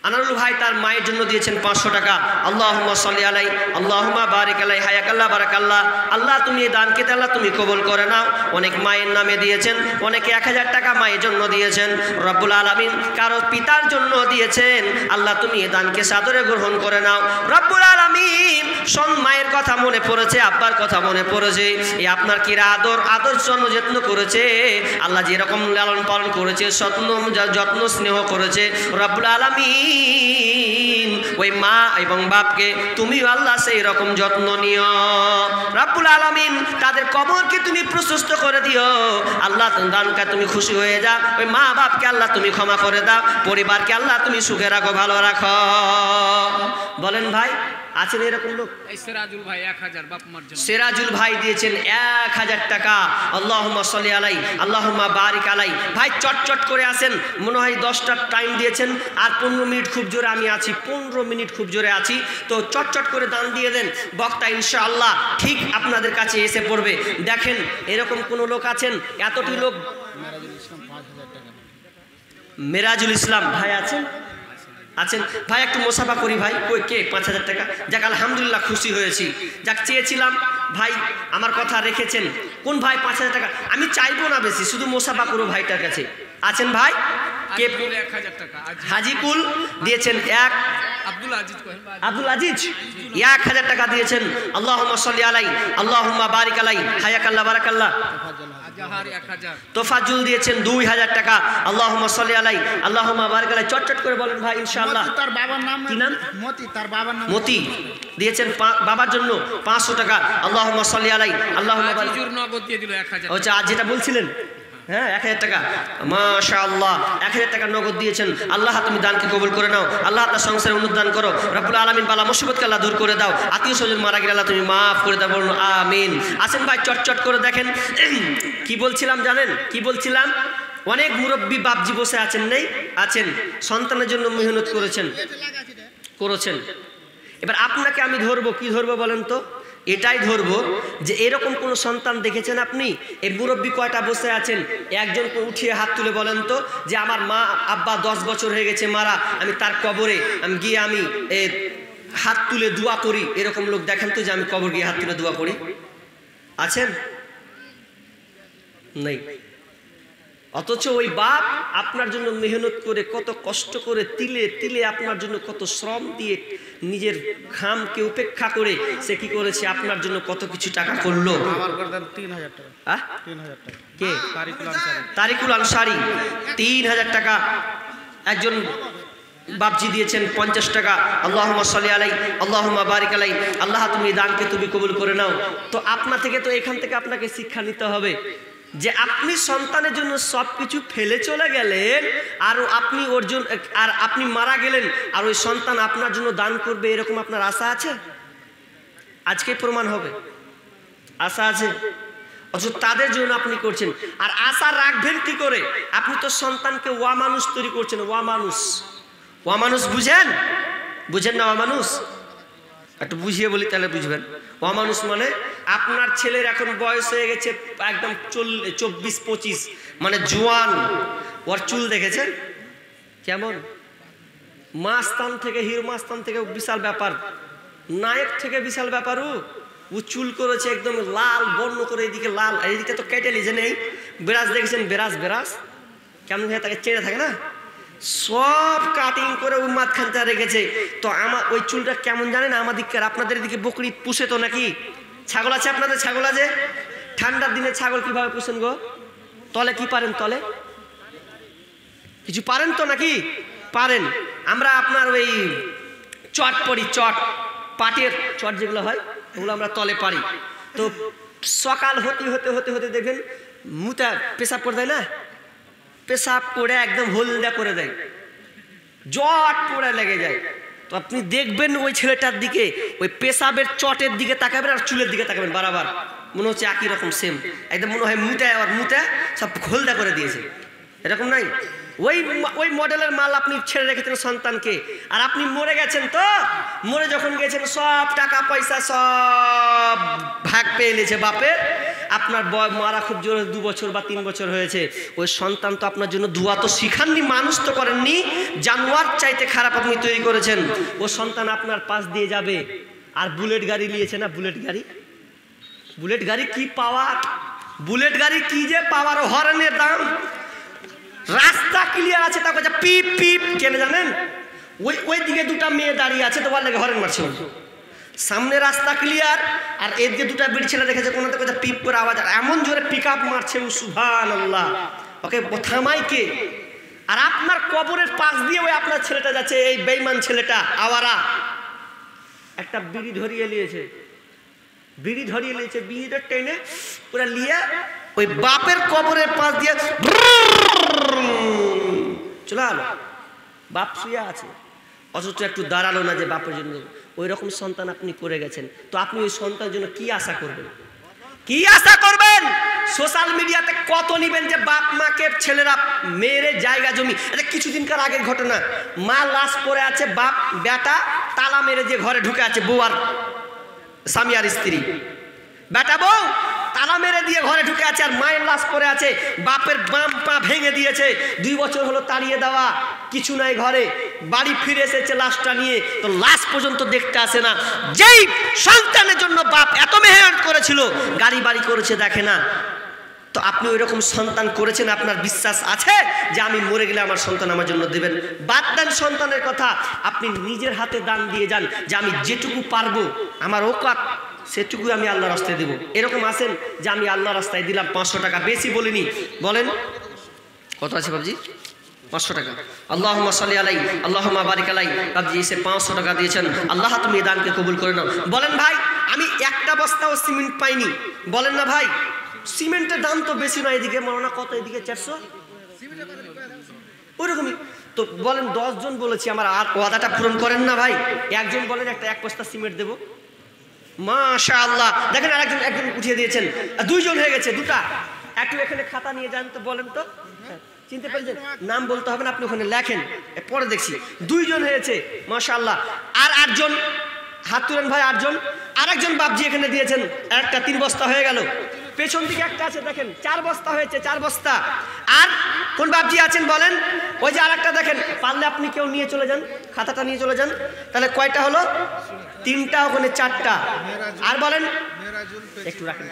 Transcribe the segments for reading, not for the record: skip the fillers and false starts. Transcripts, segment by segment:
আনারুল ভাই তার মায়ের জন্য দিয়েছেন 500 টাকা। আল্লাহুম্মা সাল্লি আলাই আল্লাহুম্মা বারিক আলাই হায়াকাল্লাহ বারাকাল্লাহ। আল্লাহ তুমি এই দানকে আল্লাহ তুমি কবুল করে নাও। অনেক মায়ের নামে দিয়েছেন, অনেকে 1000 টাকা মায়ের জন্য দিয়েছেন রব্বুল আলামিন, কারো পিতার জন্য দিয়েছেন। আল্লাহ তুমি এই দানকে সাদরে গ্রহণ করে নাও রব্বুল আলামিন। মায়ের কথা মনে পড়েছে, আব্বার কথা মনে পড়েছে, এই আপনার কিরা আদর যত্ন করেছে আল্লাহ, যেরকম লালন পালন করেছে, যত্ন স্নেহ করেছে রব্বুল আলামিন, ওই মা এবং বাপকে তুমি আল্লাহ সেই রকম যত্ন নিও রব্বুল আলামিন। তাদের কবরকে তুমি প্রশস্ত করে দিও আল্লাহ, দানকে তুমি খুশি হয়ে যাও। ওই মা বাপকে আল্লাহ তুমি ক্ষমা করে দাও, পরিবারকে আল্লাহ তুমি সুখে রাখো, ভালো রাখো। বলেন ভাই, আছেন এরকম লোক? সিরাজুল ভাই 1000 বাপ মার জন্য। সিরাজুল ভাই দিয়েছেন 1000 টাকা। আল্লাহুম্মা সাল্লি আলাই আল্লাহুম্মা বারিক আলাই। ভাই চটচট করে আসেন, মনে হয় 10টা টাইম দিয়েছেন, আর 15 মিনিট খুব জোরে আমি আছি, 15 মিনিট খুব জোরে আছি, তো চটচট করে দান দিয়ে দেন। বক্তা ইনশাআল্লাহ ঠিক আপনাদের কাছে এসে পড়বে। দেখেন এরকম কোন লোক আছেন? এতটি লোক। মেরাজুল ইসলাম ভাই আছেন? আছেন ভাই, একটু মোসাফা করি ভাই। কই কে? 5000 টাকা। যাক আলহামদুলিল্লাহ, খুশি হয়েছি। যাক চেয়েছিলাম ভাই, আমার কথা রেখেছেন। কোন ভাই 5000 টাকা? আমি চাইবো না বেশি, শুধু মোসাফা করো ভাইটার কাছে। আছেন ভাই? কে? 1000 টাকা। হাজিকুল দিয়েছেন আব্দুল আজিজ 1000 টাকা দিয়েছেন। আল্লাহুম্মা সাল্লি আলাই আল্লাহুম্মা বারিক আলাই হায়াকাল্লাহ বারাকাল্লাহ। তোফাজুল দিয়েছেন 2000 টাকা। আল্লাহুম্মা সাল্লি আলাই আল্লাহুম্মা বারিক আলাই। চটচট করে বলেন ভাই ইনশাআল্লাহ। তার বাবার নাম কি নাম? মতি। তার বাবার নাম মতি দিয়েছেন বাবার জন্য 500 টাকা। আল্লাহুম্মা সাল্লি আলাই আল্লাহুম্মা বারিক। আজিজুর নগদ দিয়ে দিল 1000। আচ্ছা, আজ যেটা বলছিলেন, হ্যাঁ 1000 টাকা, মাশাআল্লাহ 1000 টাকা নগদ দিয়েছেন। আল্লাহ তুমি দানকে কবুল করে নাও। আল্লাহ তার সংসারে উন্নদান করো রব্বুল আলামিন। বালা মুসিবতকে আল্লাহ দূর করে দাও। আত্মীয় স্বজন মারা গেলে আল্লাহ তুমি মাফ করে দাও, বলুন আমিন। আসেন ভাই চটচট করে দেখেন। কি বলছিলাম জানেন? কি বলছিলাম? অনেক মুরব্বী বাপজি বসে আছেন, নেই? আছেন, সন্তানের জন্য মেহনত করেছেন। এবার আপনাকে আমি ধরবো, কি ধরবো বলেন তো? এটাই ধরবো যে এরকম কোন সন্তান দেখেছেন আপনি? এই মুরব্বী কয়টা বসে আছেন, একজনকে উঠিয়ে হাত তুলে বলেন তো যে আমার মা আব্বা 10 বছর হয়ে গেছে মারা, আমি তার কবরে আমি গিয়ে আমি হাত তুলে দোয়া করি। এরকম লোক দেখেন তো যে আমি কবর গিয়ে হাত তুলে দোয়া করি? আছেন? নেই। অথচ ওই বাপ আপনার জন্য মেহনত করে, কত কষ্ট করে, তিলে তিলে আপনার জন্য কত শ্রম দিয়ে, নিজের ঘামকে উপেক্ষা করে সে কি করেছে? আপনার জন্য কত কিছু টাকা করলো। 3000 টাকা। 3000 টাকা। কে? তারিকুল আনসারী 3000 টাকা। একজন বাপজি দিয়েছেন 50 টাকা। আল্লাহুম্মা সাল্লি আলাই আল্লাহুম্মা বারিক আলাই। আল্লাহ তুমি দানকে তুমি কবুল করে নাও। তো আপনা থেকে, তো এখান থেকে আপনাকে শিক্ষা নিতে হবে যে আপনি সন্তানের জন্য সবকিছু ফেলে চলে গেলেন, আর আপনি মারা গেলেন, আর ওই সন্তান আপনার জন্য দান করবে, এরকম আপনার আশা আছে? আজকে প্রমাণ হবে আশা আছে। অথচ তাদের জন্য আপনি করছেন, আর আশা রাখবেন কি করে? আপনি তো সন্তানকে ওয়া মানুষ তৈরি করছেন। ওয়া মানুষ বুঝেন না? ওয়া মানুষ একটু বুঝিয়ে বলি তাহলে বুঝবেন। ওয়া মানুষ মানে আপনার ছেলের এখন বয়স হয়ে গেছে একদম 24-25, মানে জোয়ান। ওর চুল দেখেছেন কেমন? মাস্তান থেকে, হিরো মাস্তান থেকে বিশাল ব্যাপার, নায়ক থেকে বিশাল ব্যাপার। ও চুল করেছে একদম লাল বর্ণ করে, এদিকে লাল, আর এদিকে তো কেটে লিজে নেই। বেরাজ দেখেছেন? বেরাজ কেমন হয়ে তাকে চেড়ে থাকে না, সব কাটিং করে ওই মাঝখানটা রেখেছে। তো আমার ওই চুলটা কেমন জানেন? আমাদের আপনাদের এদিকে বকরি পুষে তো নাকি? ছাগল আছে আপনাদের? ছাগল আছে? ঠান্ডার দিনে ছাগল কিভাবে পুষেন গো? তলে কি পারেন? তলে কিছু পারেন তো নাকি? পারেন। আমরা আপনার ওই চট পরি, পাটের চট যেগুলো হয় ওগুলো আমরা তলে পারি। তো সকাল হতে দেখবেন মুতা পেশাব করে দেয় না, পেশাব করে একদম হলদা করে দেয়, জট পড়ে লেগে যায়। তো আপনি দেখবেন ওই ছেলেটার দিকে, ওই পেশাবের চটের দিকে তাকাবেন আর চুলের দিকে তাকাবেন, বারবার মনে হচ্ছে একই রকম সেম, একদম মনে হয় মুতা সব হলদা করে দিয়েছে। এরকম নাই? ওই মডেলের মাল আপনি ছেড়ে রেখেছেন সন্তানকে, আর আপনি মরে গেছেন। তো মরে যখন গেছেন সব টাকা পয়সা সব ভাগ পেয়ে নিয়েছে বাপের, আপনার মারা খুব জোরে 2 বছর বা 3 বছর হয়েছে, ওই সন্তান তো আপনার জন্য দোয়া তো শিখাননি, মানুষ তো করেননি, জানোয়ার চাইতে খারাপ আপনি তৈরি করেছেন। ও সন্তান আপনার পাশ দিয়ে যাবে, আর বুলেট গাড়ি নিয়েছে না, বুলেট গাড়ি কি পাওয়ার, বুলেট গাড়ি কি যে পাওয়ার, হর্নের দাম, রাস্তা ক্লিয়ার আছে, তার কাছে পিপ পিপ কেনে জানেন, ওই দিকে 2টা মেয়ে দাঁড়িয়ে আছে, তো ওর লেগে হর্ন মারছে, সামনে রাস্তা ক্লিয়ার, আর এদিকে 2টা বিড়ি ছেলে দেখেছে কোনোতে কোথাও পিপ করে আওয়াজ, এমন জোরে পিক আপ মারছে, ও সুবহানাল্লাহ, ওকে থামাই কে? আর আপনার কবরের পাশ দিয়ে ওই আপনার ছেলেটা যাচ্ছে, এই বেঈমান ছেলেটা আওয়ারা, একটা বিড়ি ধরিয়ে নিয়েছে, বিড়িটা টেনে পুরা নিয়ে ওই বাপের কবরের পাশ দিয়ে চলে আলো, বাপ শুয়ে আছে, অথচ একটু দাঁড়ালো না যে বাপের জন্য। ওই রকম সন্তান আপনি করে গেছেন, তো আপনি ওই সন্তানের জন্য কি আশা করবেন, কি আশা করবেন? সোশ্যাল মিডিয়াতে কত নিবেন যে বাপ মাকে ছেলেরা মেরে জায়গা জমি। এটা কিছুদিনকার আগের ঘটনা, মা লাশ পড়ে আছে, বাপ বেটা তালা মেরে যে ঘরে ঢুকে আছে, বউ আর স্বামী আর স্ত্রী, বেটা বউ তালা মেরে দিয়ে ঘরে ঢুকে আছে, আর মায়ের লাশ পড়ে আছে, বাপের বাম পা ভেঙে দিয়েছে, 2 বছর হলো তাড়িয়ে দেওয়া, কিছু নাই ঘরে, বাড়ি ফিরে এসেছে লাশটা নিয়ে, তো লাশ পর্যন্ত দেখতে আসে না। যেই সন্তানের জন্য বাপ এত মেহনত করেছিল, গাড়ি বাড়ি করেছে, দেখে না। তো আপনি ওই রকম সন্তান করেছেন, আপনার বিশ্বাস আছে যে আমি মরে গেলে আমার সন্তান আমার জন্য দেবেন? বাদ দেন সন্তানের কথা, আপনি নিজের হাতে দান দিয়ে যান, যে আমি যেটুকু পারবো, আমার ওকাত সেটুকু আমি আল্লাহর রাস্তায় দেবো। এরকম আছেন যে আমি আল্লাহর রাস্তায় দিলাম 500 টাকা, বেশি বলিনি, বলেন কত আছে বাবজি? 500 টাকা। আল্লাহুম্মা সাল্লি আলাইহি আল্লাহুম্মা বারিক আলাইহি, বাবজি এসে 500 টাকা দিয়েছেন, আল্লাহ তুমি এই দানকে কবুল করে নাও। বলেন ভাই আমি একটা বস্তাও সিমেন্ট পাইনি, বলেন না ভাই, সিমেন্টের দাম তো বেশি নয়, এদিকে মাওনা কত, এদিকে 400, ওইরকমই তো। বলেন 10 জন বলেছি, আমার আর ওয়াদাটা পূরণ করেন না ভাই? একজন বলেন এক বস্তা সিমেন্ট দেবো, মাশাআল্লাহ, দেখেন একজন উঠিয়ে দিয়েছেন, 2 জন হয়ে গেছে, 2টা। একটু এখানে খাতা নিয়ে যান তো, বলেন তো, চিনতে পেরেছেন? নাম বলতে হবে না, আপনি ওখানে লেখেন, পরে দেখছি। 2 জন হয়েছে, মাশাআল্লাহ। আর 8 জন হাত তুলেন ভাই, 8 জন। আরেকজন বাপজি এখানে দিয়েছেন, একটা 3 বস্তা হয়ে গেল। পেছন দিকে একটা আছে, দেখেন 4 বস্তা হয়েছে, 4 বস্তা। আর কোন বাপজি আছেন বলেন? ওই যে আরেকটা দেখেন, পারলে আপনি কেউ নিয়ে চলে যান, খাতাটা নিয়ে চলে যান। তাহলে কয়টা হলো? 3টা, ওখানে 4টা। আর বলেন একটু রাখেন,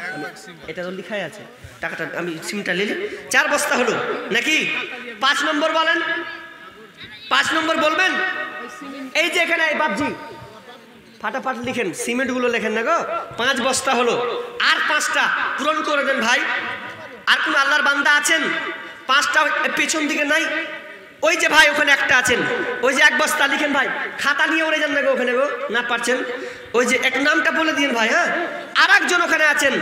এটা তো লিখাই আছে, টাকাটা আমি সিমটা নিলে 4 বস্তা হলো নাকি? 5 নম্বর বলেন, 5 নম্বর বলবেন? এই যে এখানে বাপজি ফাটাফাট লিখেন, সিমেন্টগুলো লেখেন না গো। 5 বস্তা হলো, আর 5টা পূরণ করে দেন ভাই। আর কোন আল্লাহর বান্দা আছেন? 5টা পেছন দিকে নাই, ওই যে ভাই ওখানে একটা আছেন, ওই যে 1 বস্তা লিখেন ভাই, খাতা নিয়ে উড়ে যান না গো ওখানে গো, না পারছেন ওই যে এক নামটা বলে দিন ভাই। হ্যাঁ, আর একজন ওখানে আছেন,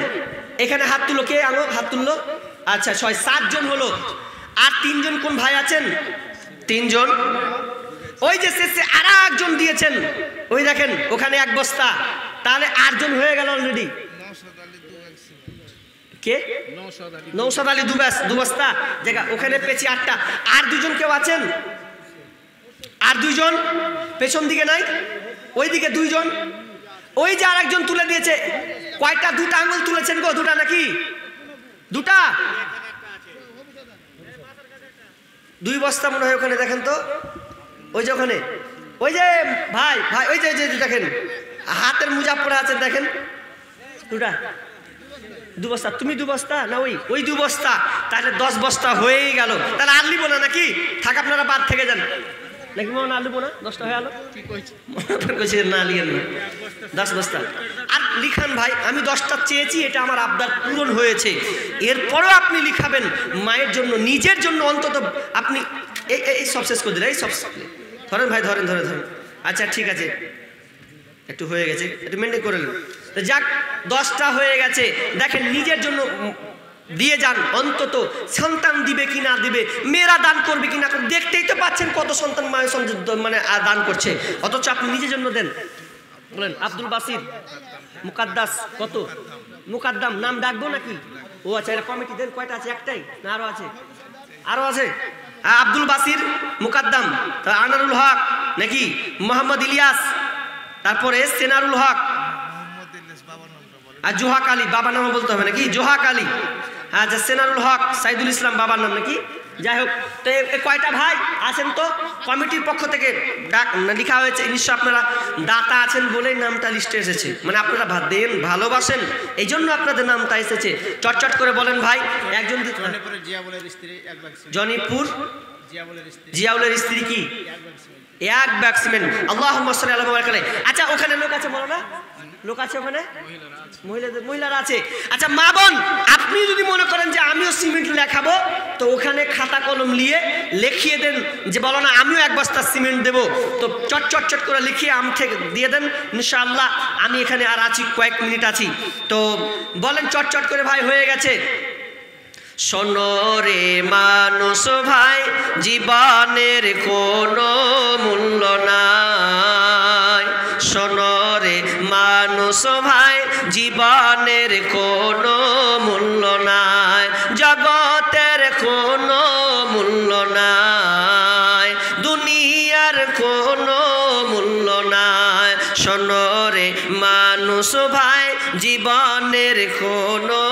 এখানে হাত তুলো, কে আনো হাত তুললো? আচ্ছা 6-7 জন হলো। আর 3 জন কোন ভাই আছেন? 3 জন। ওই যে শেষে আর একজন দিয়েছেন, ওই দেখেন ওখানে 1 বস্তা, তাহলে 8 জন হয়ে গেল অলরেডি। কে? নৌসাদ আলী 2 বস্তা জায়গা, ওখানে পেয়েছি 8টা। আর 2 জন কেউ আছেন? আর 2 জন পেছন দিকে নাই, ওই দিকে 2 জন। ওই যে আর একজন তুলে দিয়েছে, কয়টা? 2টা আঙুল তুলেছেন গো, 2টা নাকি 2টা? 2 বস্তা মনে হয় ওখানে, দেখেন তো ওই যে ওখানে, ওই যে ভাই ওই যে দেখেন হাতের মোজা পরে আছেন, দেখেন 2টা। 2 বস্তা, তুমি 2 বস্তা না ওই 2 বস্তা, তাহলে 10 বস্তা হয়েই গেল। তাহলে আর লিবো না নাকি? থাক, আপনারা বাদ থেকে যান নাকি? না লিবো না, 10টা হয়ে গেল, না লিখেন না, 10 বস্তা আর লিখান ভাই। আমি 10টা চেয়েছি, এটা আমার আবদার পূরণ হয়েছে। এরপরেও আপনি লিখাবেন মায়ের জন্য, নিজের জন্য অন্তত আপনি এই সব শেষ করে দিলেন, এই সব ধরেন ভাই, ধরেন। আচ্ছা ঠিক আছে, একটু হয়ে গেছে, একটু মেনটেন করে নেন। যাক 10টা হয়ে গেছে, দেখেন নিজের জন্য দিয়ে যান, অন্তত সন্তান দিবে কি না দিবে, মেয়েরা দান করবে কি না করবে, দেখতেই তো পাচ্ছেন কত সন্তান মায়ের মানে দান করছে, অথচ আপনি নিজের জন্য দেন। বলেন আব্দুল বাসির মুকাদ্দাস, কত মুকাদ্দাম, নাম ডাকবো নাকি? ও আচ্ছা, এটা কমিটি দেন। কয়টা আছে? একটাই না আরো আছে? আব্দুল বাসির মুকাদ্দাম, আনারুল হক নাকি মোহাম্মদ ইলিয়াস, তারপরে সেনারুল হক, আর জোহাক আলী বাবার নামও বলতে হবে নাকি? জোহাক আলী, হ্যাঁ, আচ্ছা সেনারুল হক সাইদুল ইসলাম বাবার নাম নাকি? যাই হোক, তো এ কয়টা ভাই আছেন তো কমিটির পক্ষ থেকে লেখা হয়েছে, নিশ্চয় আপনারা দাতা আছেন বলেই নামটা লিস্টে এসেছে, মানে আপনারা দেন ভালোবাসেন এই জন্য আপনাদের নামটা এসেছে। চটচট করে বলেন ভাই। একজন জনিপুরের জিয়াবুলের স্ত্রী এক ব্যাগ সিমেন্ট। জনিপুর জিয়াবুলের স্ত্রী জিয়াউলের স্ত্রী কি? এক ব্যাগ সিমেন্ট। আল্লাহুম্মা সাল্লি আলা মুহাম্মাদ। আচ্ছা ওখানে লোক আছে বলো না? লোক আছে ওখানে? মহিলারা আছে। আচ্ছা মা বোন, আপনি যদি মনে করেন যে আমিও সিমেন্ট লেখাবো, তো ওখানে খাতা কলম নিয়ে লিখিয়ে দেন, যে বলো না আমিও এক বস্তা সিমেন্ট দেবো, তো চট করে লিখিয়ে থেকে দিয়ে দেন, ইনশাআল্লাহ আমি এখানে আর আছি, কয়েক মিনিট আছি। তো বলেন চট করে ভাই, হয়ে গেছে। শোনো রে মানুষ ভাই, জীবনের কোনো মূল্য নাই। শোনো রে মানুষ ভাই, জীবনের কোনো মূল্য নাই, জগতের কোনো মূল্য নাই, দুনিয়ার কোনো মূল্য নাই। শোনো রে মানুষ ভাই, জীবনের কোনো